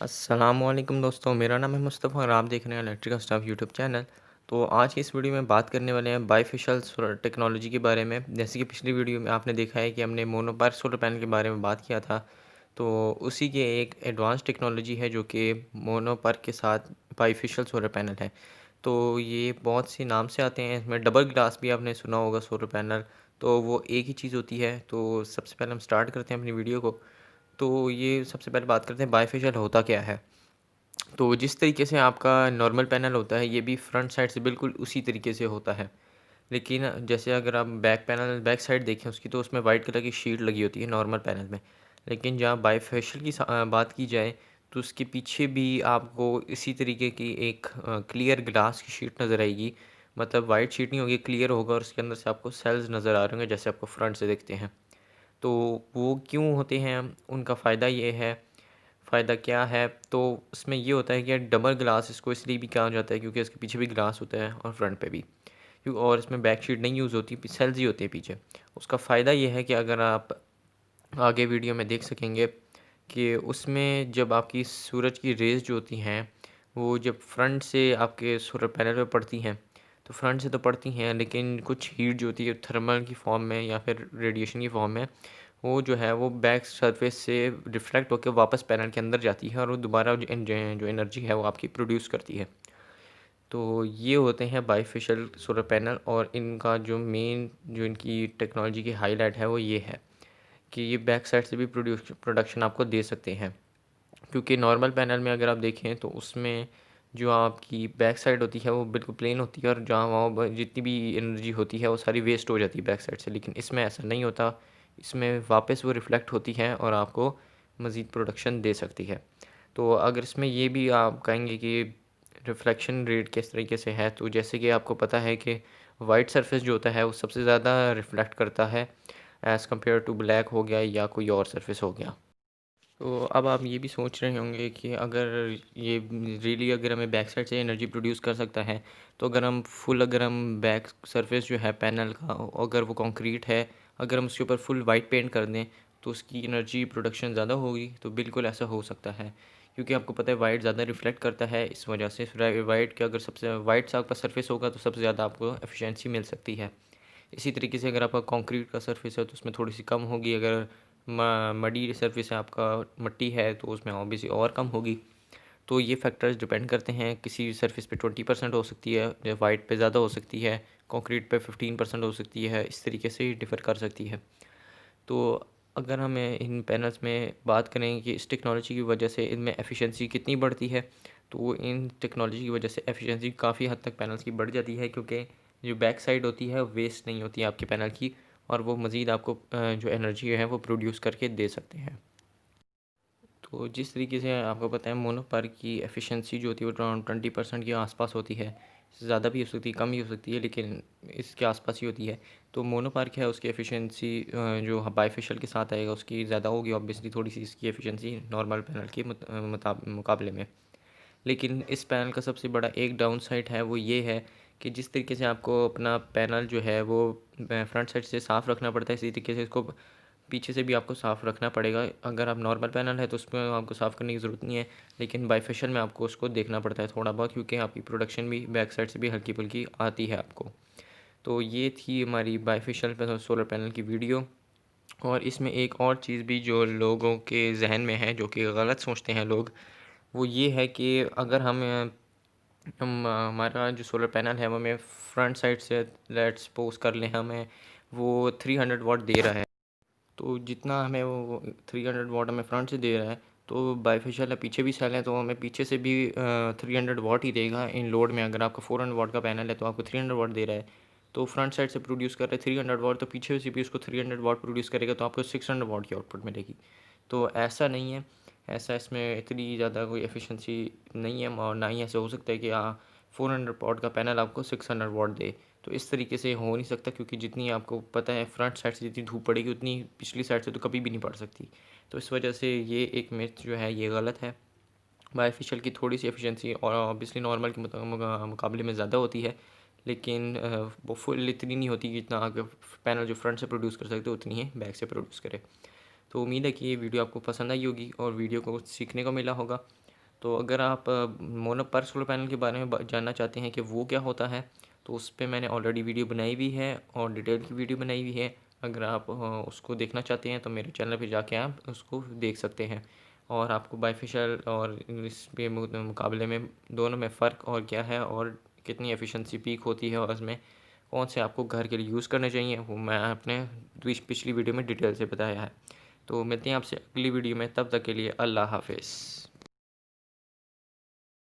अस्सलामुअलैकुम दोस्तों, मेरा नाम है मुस्तफ़ा और आप देख रहे हैं इलेक्ट्रिकल स्टाफ यूट्यूब चैनल। तो आज की इस वीडियो में बात करने वाले हैं बाईफेशियल सोलर टेक्नोलॉजी के बारे में। जैसे कि पिछली वीडियो में आपने देखा है कि हमने मोनोपार सोलर पैनल के बारे में बात किया था। तो उसी के एक एडवांस टेक्नोलॉजी है जो कि मोनोपार के साथ बाईफेशियल सोलर पैनल है। तो ये बहुत सी नाम से आते हैं, इसमें डबल ग्लास भी आपने सुना होगा सोलर पैनल। तो वो एक ही चीज़ होती है। तो सबसे पहले हम स्टार्ट करते हैं अपनी वीडियो को। तो ये सबसे पहले बात करते हैं बाईफेशियल होता क्या है। तो जिस तरीके से आपका नॉर्मल पैनल होता है, ये भी फ्रंट साइड से बिल्कुल उसी तरीके से होता है। लेकिन जैसे अगर आप बैक साइड देखें उसकी, तो उसमें वाइट कलर की शीट लगी होती है नॉर्मल पैनल में। लेकिन जहाँ बाईफेशियल की बात की जाए, तो उसके पीछे भी आपको इसी तरीके की एक क्लियर ग्लास की शीट नज़र आएगी। मतलब वाइट शीट नहीं होगी, क्लियर होगा और उसके अंदर से आपको सेल्स नज़र आ रहे होंगे जैसे आपको फ्रंट से दिखते हैं। तो वो क्यों होते हैं, उनका फ़ायदा ये है। फ़ायदा क्या है, तो उसमें ये होता है कि डबल ग्लास इसको इसलिए भी कहा जाता है क्योंकि इसके पीछे भी ग्लास होता है और फ्रंट पे भी। क्यों, और इसमें बैक शीट नहीं यूज़ होती, सेल्स ही होते हैं पीछे। उसका फ़ायदा ये है कि अगर आप आगे वीडियो में देख सकेंगे कि उसमें जब आपकी सूरज की रेज़ जो होती हैं, वो जब फ्रंट से आपके सोलर पैनल पे पड़ती हैं, तो फ्रंट से तो पड़ती हैं, लेकिन कुछ हीट जो होती है थर्मल की फॉर्म में या फिर रेडिएशन की फॉर्म में, वो जो है वो बैक सरफेस से रिफ्लेक्ट होकर वापस पैनल के अंदर जाती है और वो दोबारा जो एनर्जी है वो आपकी प्रोड्यूस करती है। तो ये होते हैं बाईफेशियल सोलर पैनल, और इनका जो मेन जो इनकी टेक्नोलॉजी की हाईलाइट है वो ये है कि ये बैक साइड से भी प्रोडक्शन आपको दे सकते हैं। क्योंकि नॉर्मल पैनल में अगर आप देखें तो उसमें जो आपकी बैक साइड होती है वो बिल्कुल प्लेन होती है, और जहाँ वहाँ जितनी भी एनर्जी होती है वो सारी वेस्ट हो जाती है बैक साइड से। लेकिन इसमें ऐसा नहीं होता, इसमें वापस वो रिफ़्लेक्ट होती है और आपको मज़ीद प्रोडक्शन दे सकती है। तो अगर इसमें ये भी आप कहेंगे कि रिफ्लेक्शन रेट किस तरीके से है, तो जैसे कि आपको पता है कि वाइट सरफेस जो होता है वो सबसे ज़्यादा रिफ्लेक्ट करता है एज़ कम्पेयर टू ब्लैक हो गया या कोई और सरफेस हो गया। तो अब आप ये भी सोच रहे होंगे कि अगर ये रियली अगर हमें बैक साइड से एनर्जी प्रोड्यूस कर सकता है, तो अगर हम बैक सरफेस जो है पैनल का, अगर वो कंक्रीट है, अगर हम उसके ऊपर फुल वाइट पेंट कर दें, तो उसकी एनर्जी प्रोडक्शन ज़्यादा होगी। तो बिल्कुल ऐसा हो सकता है, क्योंकि आपको पता है वाइट ज़्यादा रिफ्लेक्ट करता है। इस वजह से वाइट के अगर सबसे वाइट सा आपका सरफेस होगा तो सबसे ज़्यादा आपको एफिशिएंसी मिल सकती है। इसी तरीके से अगर आपका कंक्रीट का सरफेस है तो उसमें थोड़ी सी कम होगी। अगर मडी सरफेस है आपका, मिट्टी है, तो उसमें ऑब्वियसली और कम होगी। तो ये फैक्टर्स डिपेंड करते हैं। किसी सरफेस पे 20% हो सकती है, जो वाइट पे ज़्यादा हो सकती है, कंक्रीट पे 15% हो सकती है। इस तरीके से ही डिफ़र कर सकती है। तो अगर हमें इन पैनल्स में बात करें कि इस टेक्नोलॉजी की वजह से इनमें एफिशिएंसी कितनी बढ़ती है, तो इन टेक्नोलॉजी की वजह से एफिशिएंसी काफ़ी हद तक पैनल्स की बढ़ जाती है, क्योंकि जो बैक साइड होती है वेस्ट नहीं होती है आपके पैनल की, और वो मज़ीद आपको जो एनर्जी है वो प्रोड्यूस करके दे सकते हैं। तो जिस तरीके से आपको पता है मोनोपार की एफिशिएंसी जो होती है वो अराउंड 20% के आसपास होती है। इससे ज़्यादा भी हो सकती है, कम भी हो सकती है, लेकिन इसके आसपास ही होती है। तो मोनोपार क्या है, उसकी एफिशिएंसी जो बाईफेशियल के साथ आएगा उसकी ज़्यादा होगी ऑब्वियसली, थोड़ी सी इसकी एफिशिएंसी नॉर्मल पैनल के मुकाबले में। लेकिन इस पैनल का सबसे बड़ा एक डाउन साइड है, वो ये है कि जिस तरीके से आपको अपना पैनल जो है वो फ्रंट साइड से साफ़ रखना पड़ता है, इसी तरीके से इसको पीछे से भी आपको साफ़ रखना पड़ेगा। अगर आप नॉर्मल पैनल है तो उसमें आपको साफ़ करने की ज़रूरत नहीं है, लेकिन बाईफेशियल में आपको उसको देखना पड़ता है थोड़ा बहुत, क्योंकि आपकी प्रोडक्शन भी बैक साइड से भी हल्की फुल्की आती है आपको। तो ये थी हमारी बाईफेशियल सोलर पैनल की वीडियो। और इसमें एक और चीज़ भी जो लोगों के जहन में है, जो कि गलत सोचते हैं लोग, वो ये है कि अगर हमारा जो सोलर पैनल है वो हमें फ्रंट साइड से, लेट्स सपोज कर लें, हमें वो 300 वाट दे रहा है। तो जितना हमें वो 300 वाट हमें फ्रंट से दे रहा है, तो बाईफेशियल है पीछे भी सेल है, तो हमें पीछे से भी 300 वाट ही देगा इन लोड में। अगर आपका 400 वाट का पैनल है तो आपको 300 वाट दे रहा है, तो फ्रंट साइड से प्रोड्यूस कर रहे हैं 300 वाट, तो पीछे से भी उसको 300 वाट प्रोड्यूस करेगा, तो आपको 600 वाट की आउटपुट मिलेगी। तो ऐसा नहीं है, ऐसा इसमें इतनी ज़्यादा कोई एफिशिएंसी नहीं है, और ना ही ऐसा हो सकता है कि 400 वाट का पैनल आपको 600 वाट दे। तो इस तरीके से हो नहीं सकता, क्योंकि जितनी आपको पता है फ्रंट साइड से जितनी धूप पड़ेगी उतनी पिछली साइड से तो कभी भी नहीं पड़ सकती। तो इस वजह से ये एक मिथ जो है ये गलत है। बाईफेशियल की थोड़ी सी एफिशिएंसी और ऑब्वियसली नॉर्मल के मुकाबले में ज़्यादा होती है, लेकिन वो फुल इतनी नहीं होती कि जितना आगे पैनल जो फ्रंट से प्रोड्यूस कर सकते हो उतनी ही बैक से प्रोड्यूस करे। तो उम्मीद है कि ये वीडियो आपको पसंद आई होगी और वीडियो को कुछ सीखने को मिला होगा। तो अगर आप मोनोपर सोलर पैनल के बारे में जानना चाहते हैं कि वो क्या होता है, तो उस पे मैंने ऑलरेडी वीडियो बनाई हुई है और डिटेल की वीडियो बनाई हुई है। अगर आप उसको देखना चाहते हैं तो मेरे चैनल पे जाके आप उसको देख सकते हैं। और आपको बाइफेशियल और इस पे मुकाबले में दोनों में फ़र्क और क्या है और कितनी एफिशिएंसी पीक होती है और उसमें कौन से आपको घर के लिए यूज़ करने चाहिए, वो मैं अपने पिछली वीडियो में डिटेल से बताया है। तो मिलते हैं आपसे अगली वीडियो में, तब तक के लिए अल्लाह हाफ़िज़।